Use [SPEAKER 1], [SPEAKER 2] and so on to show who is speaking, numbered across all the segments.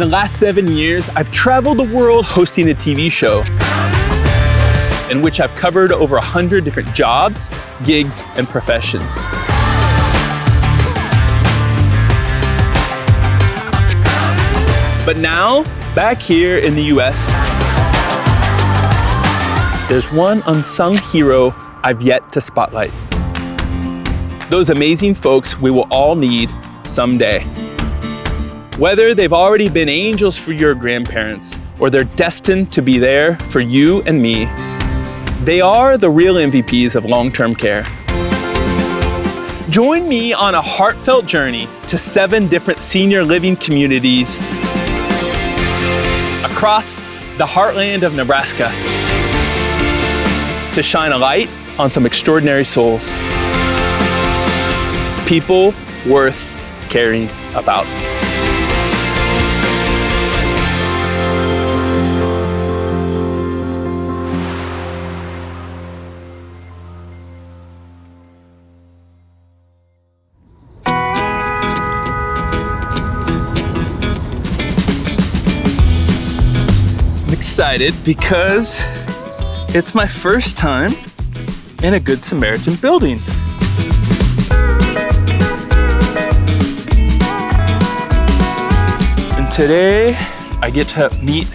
[SPEAKER 1] the last 7 years, I've traveled the world hosting a TV show in which I've covered over 100 different jobs, gigs, and professions. But now, back here in the US, there's one unsung hero I've yet to spotlight. Those amazing folks we will all need someday. Whether they've already been angels for your grandparents or they're destined to be there for you and me, they are the real MVPs of long-term care. Join me on a heartfelt journey to 7 different senior living communities across the heartland of Nebraska to shine a light on some extraordinary souls. People worth caring about. I'm excited because it's my first time in a Good Samaritan building. And today I get to meet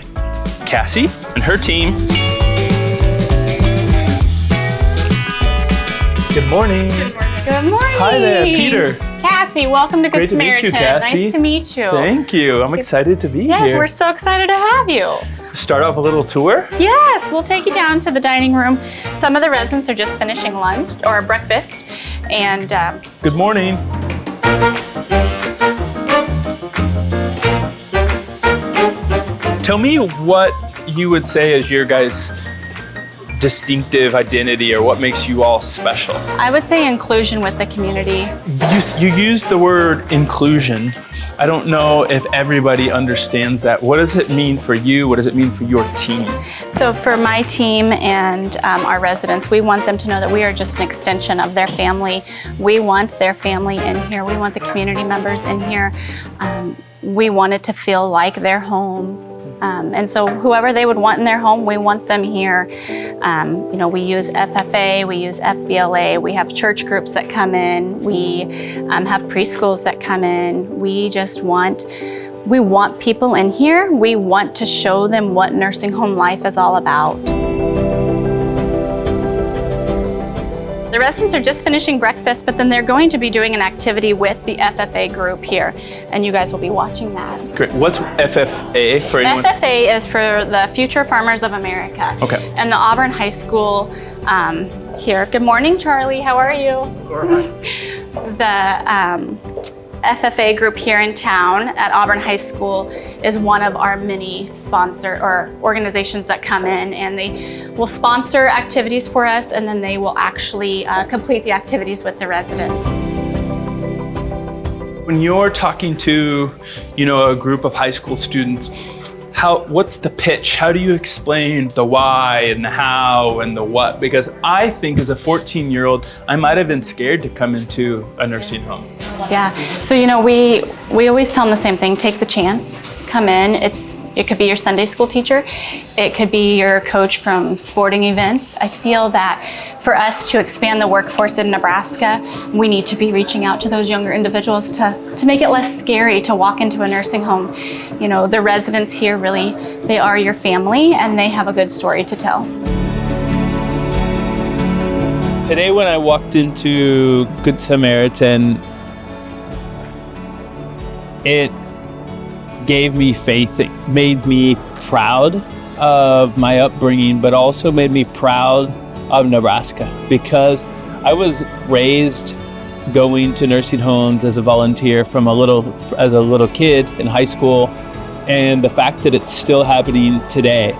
[SPEAKER 1] Cassie and her team. Good morning.
[SPEAKER 2] Good morning.
[SPEAKER 1] Hi there, Peter.
[SPEAKER 2] Cassie, welcome to Good Samaritan.
[SPEAKER 1] Great to meet you, Cassie.
[SPEAKER 2] Nice to meet you.
[SPEAKER 1] Thank you. I'm excited to be here.
[SPEAKER 2] Yes, we're so excited to have you.
[SPEAKER 1] Start off a little tour?
[SPEAKER 2] Yes, we'll take you down to the dining room. Some of the residents are just finishing lunch or breakfast. And
[SPEAKER 1] good morning. Tell me what you would say is your guys' distinctive identity, or what makes you all special.
[SPEAKER 2] I would say inclusion with the community.
[SPEAKER 1] You use the word inclusion. I don't know if everybody understands that. What does it mean for you? What does it mean for your team?
[SPEAKER 2] So for my team and our residents, we want them to know that we are just an extension of their family. We want their family in here. We want the community members in here. We want it to feel like their home. And so whoever they would want in their home, we want them here. We use FFA, we use FBLA, we have church groups that come in, we have preschools that come in. We want people in here. We want to show them what nursing home life is all about. The residents are just finishing breakfast, but then they're going to be doing an activity with the FFA group here, and you guys will be watching that. Great.
[SPEAKER 1] What's FFA for anyone?
[SPEAKER 2] FFA is for the Future Farmers of America.
[SPEAKER 1] Okay.
[SPEAKER 2] And the Auburn High School here. Good morning, Charlie. How are you? The FFA group here in town at Auburn High School is one of our many sponsor or organizations that come in, and they will sponsor activities for us, and then they will actually complete the activities with the residents.
[SPEAKER 1] When you're talking to, a group of high school students, what's the pitch? How do you explain the why and the how and the what? Because I think as a 14-year-old, I might have been scared to come into a nursing home.
[SPEAKER 2] Yeah, so we always tell them the same thing, take the chance, come in. It could be your Sunday school teacher, it could be your coach from sporting events. I feel that for us to expand the workforce in Nebraska, we need to be reaching out to those younger individuals to make it less scary to walk into a nursing home. The residents here really, they are your family, and they have a good story to tell.
[SPEAKER 1] Today when I walked into Good Samaritan, it gave me faith. It made me proud of my upbringing, but also made me proud of Nebraska, because I was raised going to nursing homes as a volunteer as a little kid in high school, and the fact that it's still happening today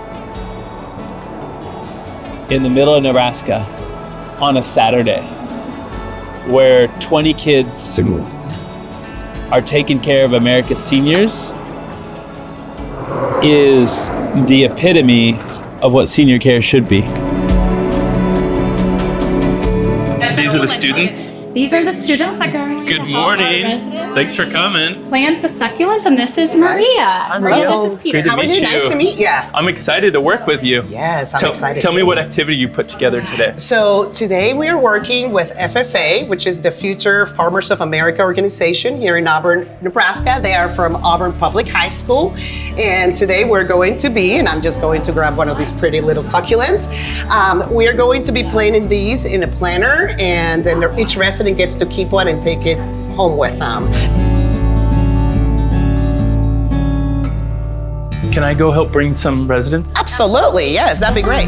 [SPEAKER 1] in the middle of Nebraska on a Saturday, where 20 kids are taking care of America's seniors, is the epitome of what senior care should be. These are the students?
[SPEAKER 3] These are the students that go.
[SPEAKER 4] Good morning. Thanks for coming.
[SPEAKER 3] Plant the succulents, and this is Maria. Maria, this is Peter.
[SPEAKER 4] Great to
[SPEAKER 5] How are
[SPEAKER 4] meet
[SPEAKER 5] you? Nice to meet you.
[SPEAKER 4] I'm excited to work with you.
[SPEAKER 5] Yes, I'm excited.
[SPEAKER 4] Tell me
[SPEAKER 5] too.
[SPEAKER 4] what activity you put together today.
[SPEAKER 5] So today we are working with FFA, which is the Future Farmers of America organization here in Auburn, Nebraska. They are from Auburn Public High School. And today we're going to be, and I'm just going to grab one of these pretty little succulents. We are going to be planting these in a planter, and then each resident gets to keep one and take it home with them.
[SPEAKER 4] Can I go help bring some residents?
[SPEAKER 5] Absolutely, yes, that'd be great.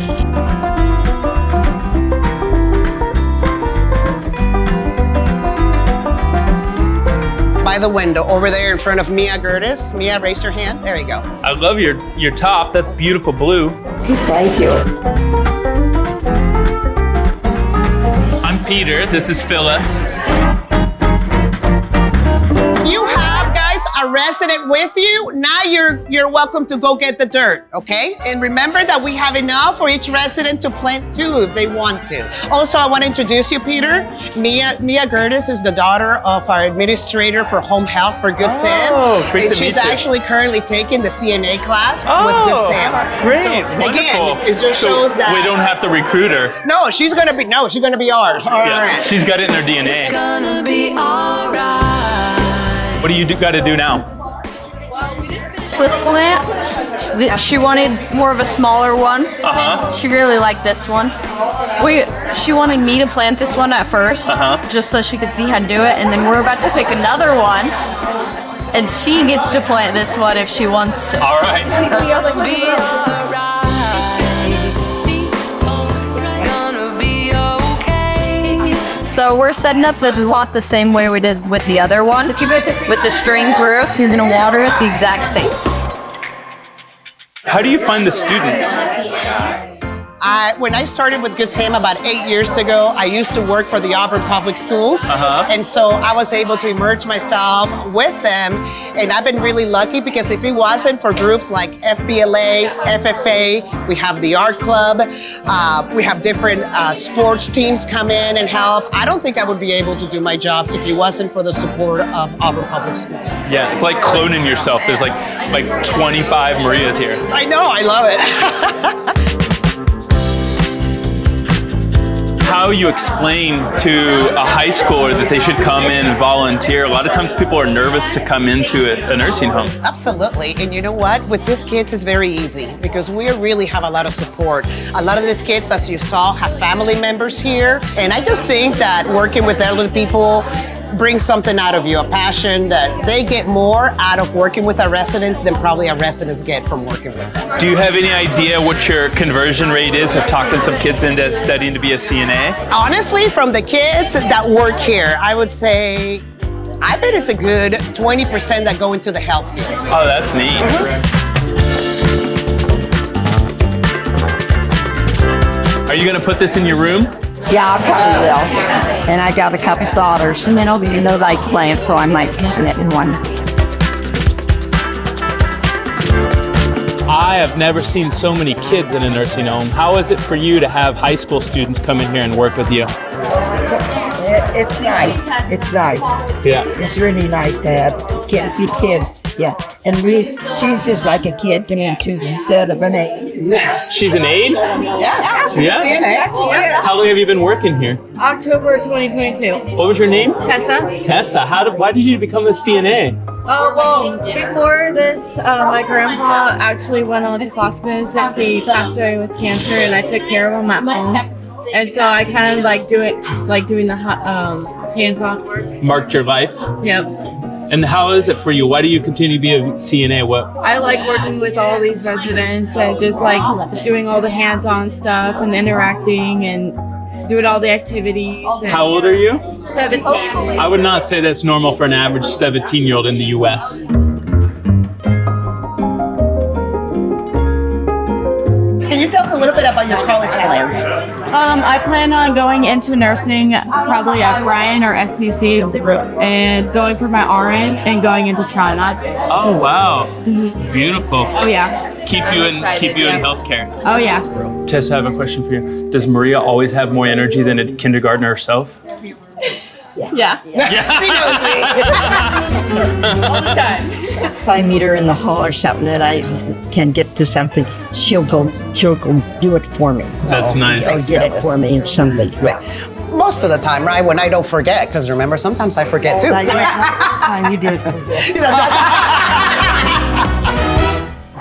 [SPEAKER 5] By the window over there in front of Mia Gertis. Mia, raise your hand. There you go.
[SPEAKER 4] I love your top. That's beautiful blue.
[SPEAKER 6] Thank you.
[SPEAKER 4] I'm Peter. This is Phyllis.
[SPEAKER 5] You have, guys, a resident with you. Now you're welcome to go get the dirt, okay? And remember that we have enough for each resident to plant 2 if they want to. Also, I want to introduce you, Peter. Mia Gertis is the daughter of our administrator for home health for Good Sam.
[SPEAKER 4] Great
[SPEAKER 5] And
[SPEAKER 4] to
[SPEAKER 5] she's
[SPEAKER 4] meet you.
[SPEAKER 5] actually currently taking the CNA class with Good Sam.
[SPEAKER 4] Great,
[SPEAKER 5] So,
[SPEAKER 4] wonderful.
[SPEAKER 5] again, it just
[SPEAKER 4] So
[SPEAKER 5] shows that
[SPEAKER 4] we don't have to recruit her.
[SPEAKER 5] No, she's gonna be ours. All
[SPEAKER 4] Yeah,
[SPEAKER 5] right.
[SPEAKER 4] she's got it in her DNA.
[SPEAKER 7] Gonna be alright.
[SPEAKER 4] What do you got to do now?
[SPEAKER 6] This plant, she wanted more of a smaller one.
[SPEAKER 4] Uh-huh.
[SPEAKER 6] She really liked this one. She wanted me to plant this one at first, just so she could see how to do it, and then we're about to pick another one, and she gets to plant this one if she wants to.
[SPEAKER 4] All right.
[SPEAKER 7] Be alright. Gonna be okay.
[SPEAKER 6] So we're setting up this pot the same way we did with the other one, with the string through, so you're gonna water it the exact same.
[SPEAKER 4] How do you find the students?
[SPEAKER 5] When I started with Good Sam about 8 years ago, I used to work for the Auburn Public Schools. And so I was able to immerse myself with them. And I've been really lucky because if it wasn't for groups like FBLA, FFA, we have the art club, we have different sports teams come in and help. I don't think I would be able to do my job if it wasn't for the support of Auburn Public Schools.
[SPEAKER 4] Yeah, it's like cloning yourself. There's like 25 Marias here.
[SPEAKER 5] I know, I love it.
[SPEAKER 4] How you explain to a high schooler that they should come in and volunteer. A lot of times people are nervous to come into a nursing home.
[SPEAKER 5] Absolutely. And you know what? With these kids, it's very easy because we really have a lot of support. A lot of these kids, as you saw, have family members here. And I just think that working with elderly people brings something out of you, a passion that they get more out of working with our residents than probably our residents get from working with them.
[SPEAKER 4] Do you have any idea what your conversion rate is of talking some kids into studying to be a CNA?
[SPEAKER 5] Honestly, from the kids that work here, I would say, I bet it's a good 20% that go into the health field.
[SPEAKER 4] Oh, that's neat. Are you gonna put this in your room?
[SPEAKER 8] Yeah, I probably will. And I got a couple daughters, and then I'll be like plants, so I might plant it in one.
[SPEAKER 1] I have never seen so many kids in a nursing home. How is it for you to have high school students come in here and work with you?
[SPEAKER 8] It's nice. It's nice.
[SPEAKER 1] Yeah.
[SPEAKER 8] It's really nice to have kids. Yeah. And she's just like a kid to me too, instead of an aide.
[SPEAKER 1] She's an aide?
[SPEAKER 5] Yeah, she's
[SPEAKER 1] Yeah?
[SPEAKER 5] a CNA.
[SPEAKER 1] How long have you been working here?
[SPEAKER 3] October 2022.
[SPEAKER 1] What was your name?
[SPEAKER 3] Tessa.
[SPEAKER 1] Tessa. Why did you become a CNA?
[SPEAKER 3] Oh, well, before this, my grandpa actually went on to hospice and he passed away with cancer, and I took care of him at home. And so I kind of doing the hands-on work.
[SPEAKER 1] Marked your life?
[SPEAKER 3] Yep.
[SPEAKER 1] And how is it for you? Why do you continue to be a CNA? What?
[SPEAKER 3] I like working with all these residents and just doing all the hands-on stuff and interacting and doing all the activities. And
[SPEAKER 1] How old are you?
[SPEAKER 3] 17.
[SPEAKER 1] I would not say that's normal for an average 17-year-old in the U.S.
[SPEAKER 5] Can you tell us a little bit about your college plans?
[SPEAKER 3] I plan on going into nursing probably at Bryan or SCC and going for my RN and going into China.
[SPEAKER 1] Oh wow, beautiful.
[SPEAKER 3] Oh yeah.
[SPEAKER 4] Keep you in healthcare.
[SPEAKER 3] Oh yeah.
[SPEAKER 4] Tess, I have a question for you. Does Maria always have more energy than a kindergartner herself?
[SPEAKER 3] Yeah.
[SPEAKER 5] She knows me.
[SPEAKER 3] All the time.
[SPEAKER 8] If I meet her in the hall or something that I can get to something, she'll go do it for me.
[SPEAKER 4] That's nice.
[SPEAKER 8] Or get it for me or something.
[SPEAKER 5] Most of the time, right? When I don't forget, because remember, sometimes I forget too.
[SPEAKER 8] You do it.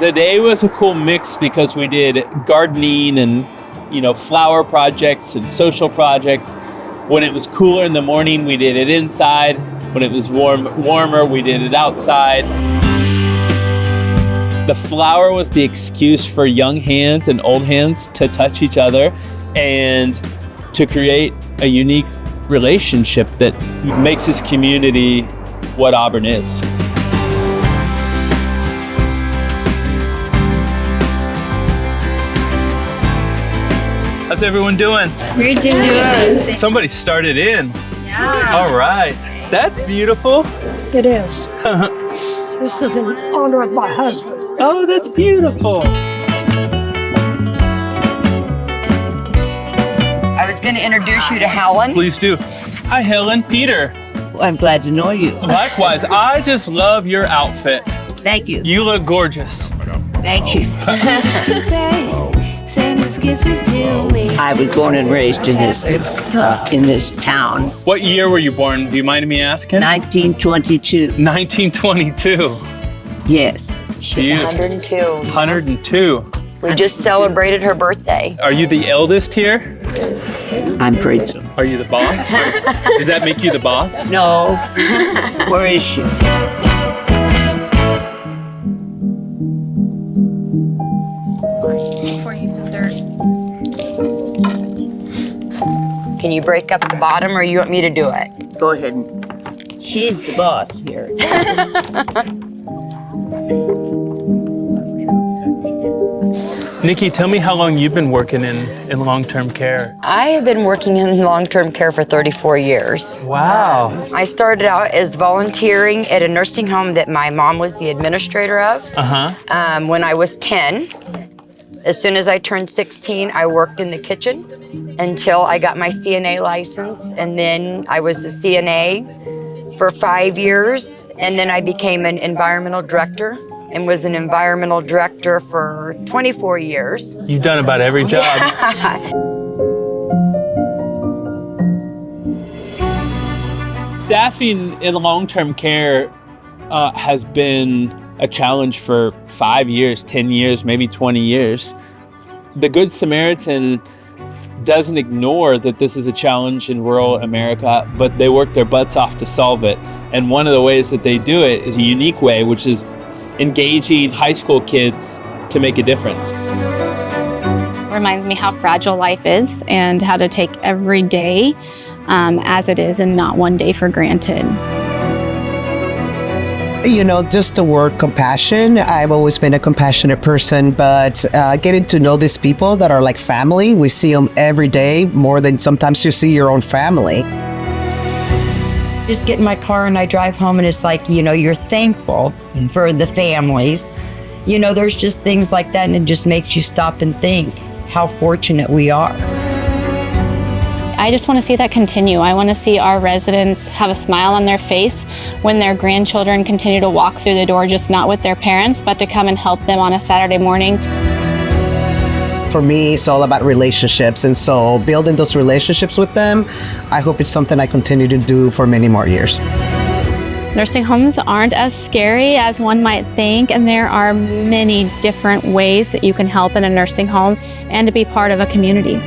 [SPEAKER 1] The day was a cool mix because we did gardening and, flower projects and social projects. When it was cooler in the morning, we did it inside. When it was warmer, we did it outside. The flower was the excuse for young hands and old hands to touch each other and to create a unique relationship that makes this community what Auburn is.
[SPEAKER 4] How's everyone doing?
[SPEAKER 3] We're doing
[SPEAKER 4] Somebody started in. Yeah. All right. That's beautiful.
[SPEAKER 8] It is. This is in honor of my husband.
[SPEAKER 1] Oh, that's beautiful.
[SPEAKER 9] I was going to introduce you to Helen.
[SPEAKER 4] Please do. Hi, Helen. Peter.
[SPEAKER 8] I'm glad to know you.
[SPEAKER 4] Likewise. I just love your outfit.
[SPEAKER 8] Thank you.
[SPEAKER 4] You look gorgeous.
[SPEAKER 8] Thank you. I was born and raised in this town.
[SPEAKER 4] What year were you born? Do you mind me asking?
[SPEAKER 8] 1922.
[SPEAKER 4] 1922.
[SPEAKER 8] Yes.
[SPEAKER 9] She's 102.
[SPEAKER 4] 102.
[SPEAKER 9] We just celebrated her birthday.
[SPEAKER 4] Are you the eldest here?
[SPEAKER 8] I'm afraid so.
[SPEAKER 4] Are you the boss? Does that make you the boss?
[SPEAKER 8] No. Where is she?
[SPEAKER 2] Pour you some dirt.
[SPEAKER 9] Can you break up the bottom or you want me to do it?
[SPEAKER 8] Go ahead. She's the boss here.
[SPEAKER 4] Nikki, tell me how long you've been working in long-term care.
[SPEAKER 9] I have been working in long-term care for 34 years.
[SPEAKER 4] Wow.
[SPEAKER 9] I started out as volunteering at a nursing home that my mom was the administrator of when I was 10. As soon as I turned 16, I worked in the kitchen until I got my CNA license, and then I was a CNA for 5 years, and then I became an environmental director and was an environmental director for 24 years.
[SPEAKER 4] You've done about every job.
[SPEAKER 1] Staffing in long-term care has been a challenge for 5 years, 10 years, maybe 20 years. The Good Samaritan doesn't ignore that this is a challenge in rural America, but they work their butts off to solve it. And one of the ways that they do it is a unique way, which is engaging high school kids to make a difference.
[SPEAKER 2] Reminds me how fragile life is and how to take every day as it is and not one day for granted.
[SPEAKER 5] Just the word compassion. I've always been a compassionate person, but getting to know these people that are like family, we see them every day more than sometimes you see your own family.
[SPEAKER 9] Just get in my car and I drive home and it's like, you're thankful for the families. There's just things like that, and it just makes you stop and think how fortunate we are.
[SPEAKER 2] I just want to see that continue. I want to see our residents have a smile on their face when their grandchildren continue to walk through the door, just not with their parents, but to come and help them on a Saturday morning.
[SPEAKER 5] For me, it's all about relationships, and so building those relationships with them, I hope it's something I continue to do for many more years.
[SPEAKER 2] Nursing homes aren't as scary as one might think, and there are many different ways that you can help in a nursing home and to be part of a community.